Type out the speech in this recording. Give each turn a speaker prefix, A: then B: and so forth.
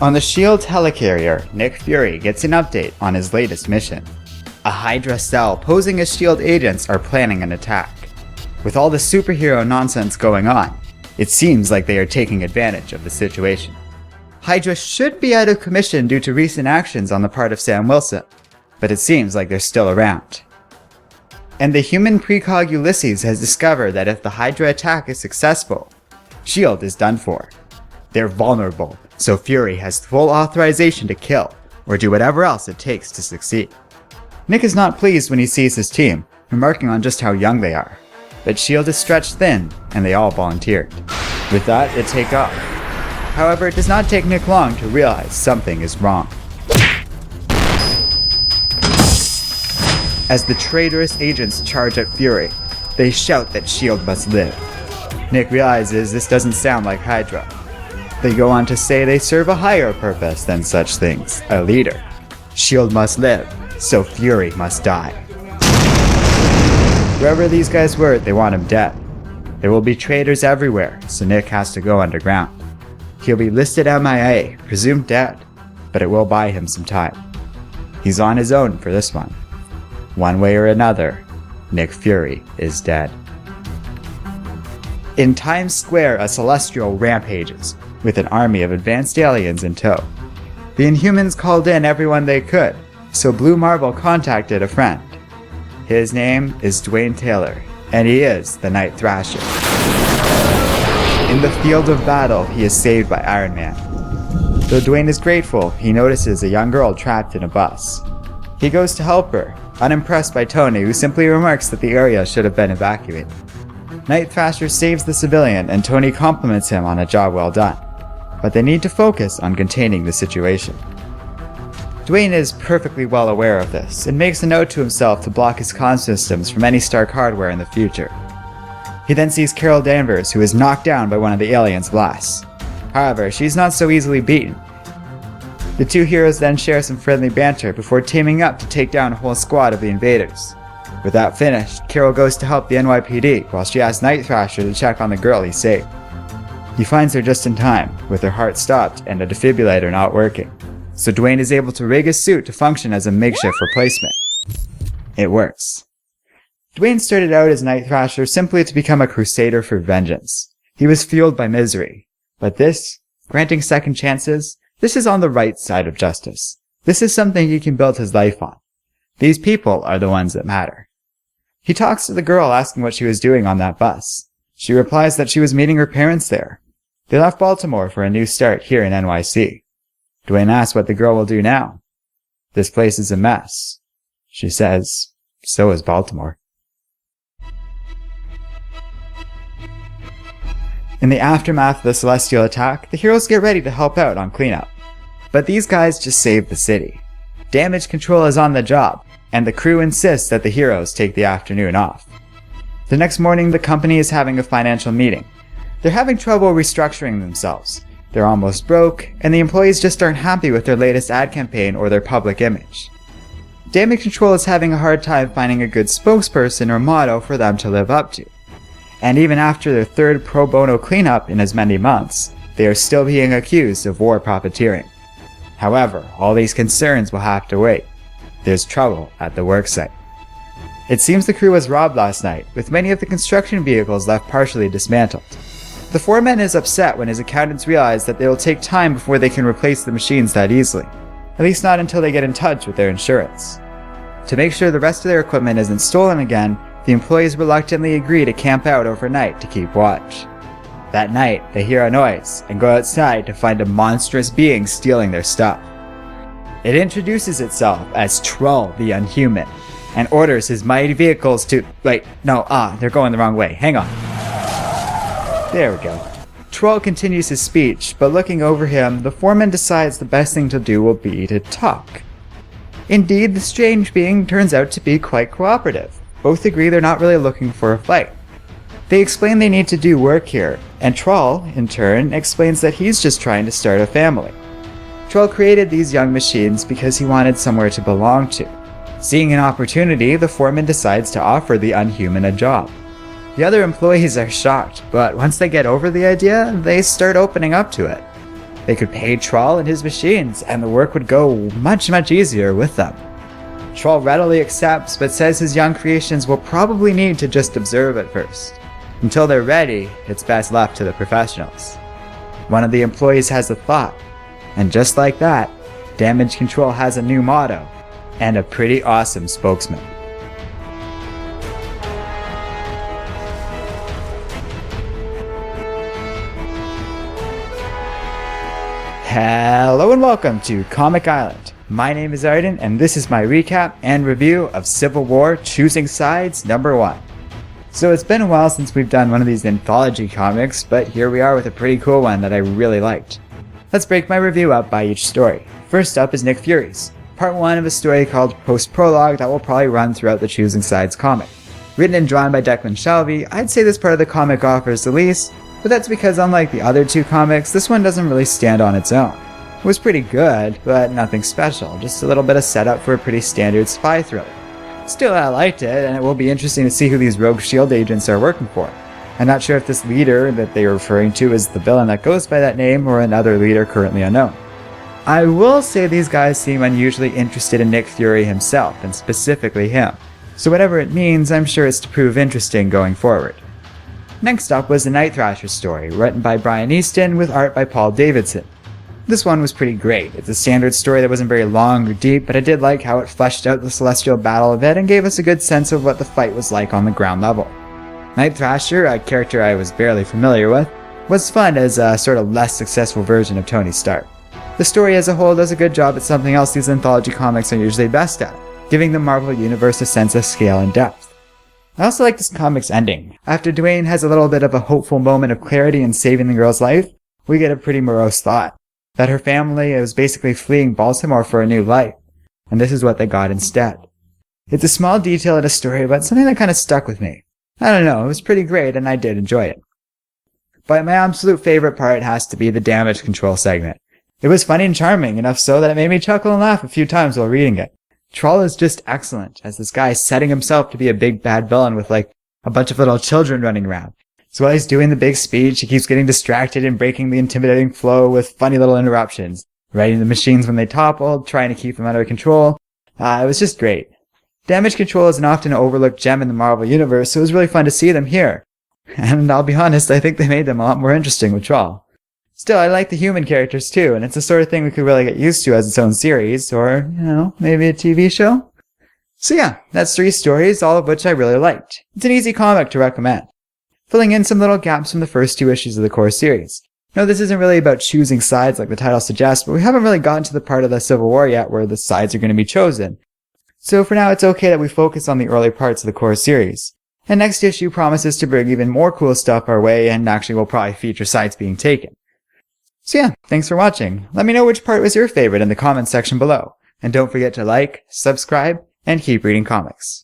A: On the S.H.I.E.L.D. helicarrier, Nick Fury gets an update on his latest mission. A Hydra cell posing as S.H.I.E.L.D. agents are planning an attack. With all the superhero nonsense going on, it seems like they are taking advantage of the situation. Hydra should be out of commission due to recent actions on the part of Sam Wilson, but it seems like they're still around. And the human precog Ulysses has discovered that if the Hydra attack is successful, S.H.I.E.L.D. is done for. They're vulnerable, so Fury has full authorization to kill, or do whatever else it takes to succeed. Nick is not pleased when he sees his team, remarking on just how young they are. But S.H.I.E.L.D. is stretched thin, and they all volunteered. With that, they take off. However, it does not take Nick long to realize something is wrong. As the traitorous agents charge at Fury, they shout that S.H.I.E.L.D. must live. Nick realizes this doesn't sound like Hydra. They go on to say they serve a higher purpose than such things, a leader. S.H.I.E.L.D. must live, so Fury must die. Wherever these guys were, they want him dead. There will be traitors everywhere, so Nick has to go underground. He'll be listed MIA, presumed dead, but it will buy him some time. He's on his own for this one. One way or another, Nick Fury is dead. In Times Square, a Celestial rampages, with an army of advanced aliens in tow. The Inhumans called in everyone they could, so Blue Marvel contacted a friend. His name is Dwayne Taylor, and he is the Night Thrasher. In the field of battle, he is saved by Iron Man. Though Dwayne is grateful, he notices a young girl trapped in a bus. He goes to help her, unimpressed by Tony, who simply remarks that the area should have been evacuated. Night Thrasher saves the civilian, and Tony compliments him on a job well done. But they need to focus on containing the situation. Dwayne is perfectly well aware of this, and makes a note to himself to block his comm systems from any Stark hardware in the future. He then sees Carol Danvers, who is knocked down by one of the aliens' blasts. However, she's not so easily beaten. The two heroes then share some friendly banter before teaming up to take down a whole squad of the invaders. With that finished, Carol goes to help the NYPD while she asks Night Thrasher to check on the girl he saved. He finds her just in time, with her heart stopped and a defibrillator not working, so Dwayne is able to rig his suit to function as a makeshift replacement. It works. Dwayne started out as Night Thrasher simply to become a crusader for vengeance. He was fueled by misery, but this, granting second chances, this is on the right side of justice. This is something he can build his life on. These people are the ones that matter. He talks to the girl asking what she was doing on that bus. She replies that she was meeting her parents there. They left Baltimore for a new start here in NYC. Dwayne asks what the girl will do now. This place is a mess. She says, so is Baltimore. In the aftermath of the Celestial attack, the heroes get ready to help out on cleanup. But these guys just saved the city. Damage control is on the job, and the crew insists that the heroes take the afternoon off. The next morning, the company is having a financial meeting. They're having trouble restructuring themselves. They're almost broke, and the employees just aren't happy with their latest ad campaign or their public image. Damage Control is having a hard time finding a good spokesperson or motto for them to live up to. And even after their third pro bono cleanup in as many months, they are still being accused of war profiteering. However, all these concerns will have to wait. There's trouble at the worksite. It seems the crew was robbed last night, with many of the construction vehicles left partially dismantled. The foreman is upset when his accountants realize that it will take time before they can replace the machines that easily, at least not until they get in touch with their insurance. To make sure the rest of their equipment isn't stolen again, the employees reluctantly agree to camp out overnight to keep watch. That night, they hear a noise and go outside to find a monstrous being stealing their stuff. It introduces itself as Trull the Unhuman, and orders his mighty vehicles to— they're going the wrong way, hang on. There we go. Trull continues his speech, but looking over him, the foreman decides the best thing to do will be to talk. Indeed, the strange being turns out to be quite cooperative. Both agree they're not really looking for a fight. They explain they need to do work here, and Trull, in turn, explains that he's just trying to start a family. Trull created these young machines because he wanted somewhere to belong to. Seeing an opportunity, the foreman decides to offer the Unhuman a job. The other employees are shocked, but once they get over the idea, they start opening up to it. They could pay Troll and his machines, and the work would go much easier with them. Troll readily accepts, but says his young creations will probably need to just observe at first. Until they're ready, it's best left to the professionals. One of the employees has a thought, and just like that, Damage Control has a new motto, and a pretty awesome spokesman. Hello and welcome to Comic Island. My name is Arden, and this is my recap and review of Civil War Choosing Sides #1. So it's been a while since we've done one of these anthology comics, but here we are with a pretty cool one that I really liked. Let's break my review up by each story. First up is Nick Fury's, part 1 of a story called Post Prologue that will probably run throughout the Choosing Sides comic. Written and drawn by Declan Shalvey, I'd say this part of the comic offers the least, but that's because unlike the other two comics, this one doesn't really stand on its own. It was pretty good, but nothing special, just a little bit of setup for a pretty standard spy thriller. Still, I liked it, and it will be interesting to see who these rogue S.H.I.E.L.D. agents are working for. I'm not sure if this leader that they are referring to is the villain that goes by that name or another leader currently unknown. I will say these guys seem unusually interested in Nick Fury himself, and specifically him. So whatever it means, I'm sure it's to prove interesting going forward. Next up was the Night Thrasher story, written by Brian Easton with art by Paul Davidson. This one was pretty great. It's a standard story that wasn't very long or deep, but I did like how it fleshed out the Celestial battle a bit and gave us a good sense of what the fight was like on the ground level. Night Thrasher, a character I was barely familiar with, was fun as a sort of less successful version of Tony Stark. The story as a whole does a good job at something else these anthology comics are usually best at, giving the Marvel Universe a sense of scale and depth. I also like this comic's ending. After Dwayne has a little bit of a hopeful moment of clarity in saving the girl's life, we get a pretty morose thought, that her family is basically fleeing Baltimore for a new life, and this is what they got instead. It's a small detail in a story, but something that kind of stuck with me. I don't know, it was pretty great and I did enjoy it. But my absolute favorite part has to be the Damage Control segment. It was funny and charming, enough so that it made me chuckle and laugh a few times while reading it. Troll is just excellent, as this guy is setting himself to be a big bad villain with like a bunch of little children running around. So while he's doing the big speech, he keeps getting distracted and breaking the intimidating flow with funny little interruptions, righting the machines when they toppled, trying to keep them under control. It was just great. Damage Control is an often overlooked gem in the Marvel Universe, so it was really fun to see them here. And I'll be honest, I think they made them a lot more interesting with Troll. Still, I like the human characters too, and it's the sort of thing we could really get used to as its own series, or, maybe a TV show? So yeah, that's 3 stories, all of which I really liked. It's an easy comic to recommend, filling in some little gaps from the first 2 issues of the core series. No, this isn't really about choosing sides like the title suggests, but we haven't really gotten to the part of the Civil War yet where the sides are going to be chosen. So for now, it's okay that we focus on the early parts of the core series. And next issue promises to bring even more cool stuff our way, and actually will probably feature sides being taken. So yeah, thanks for watching. Let me know which part was your favorite in the comments section below. And don't forget to like, subscribe, and keep reading comics.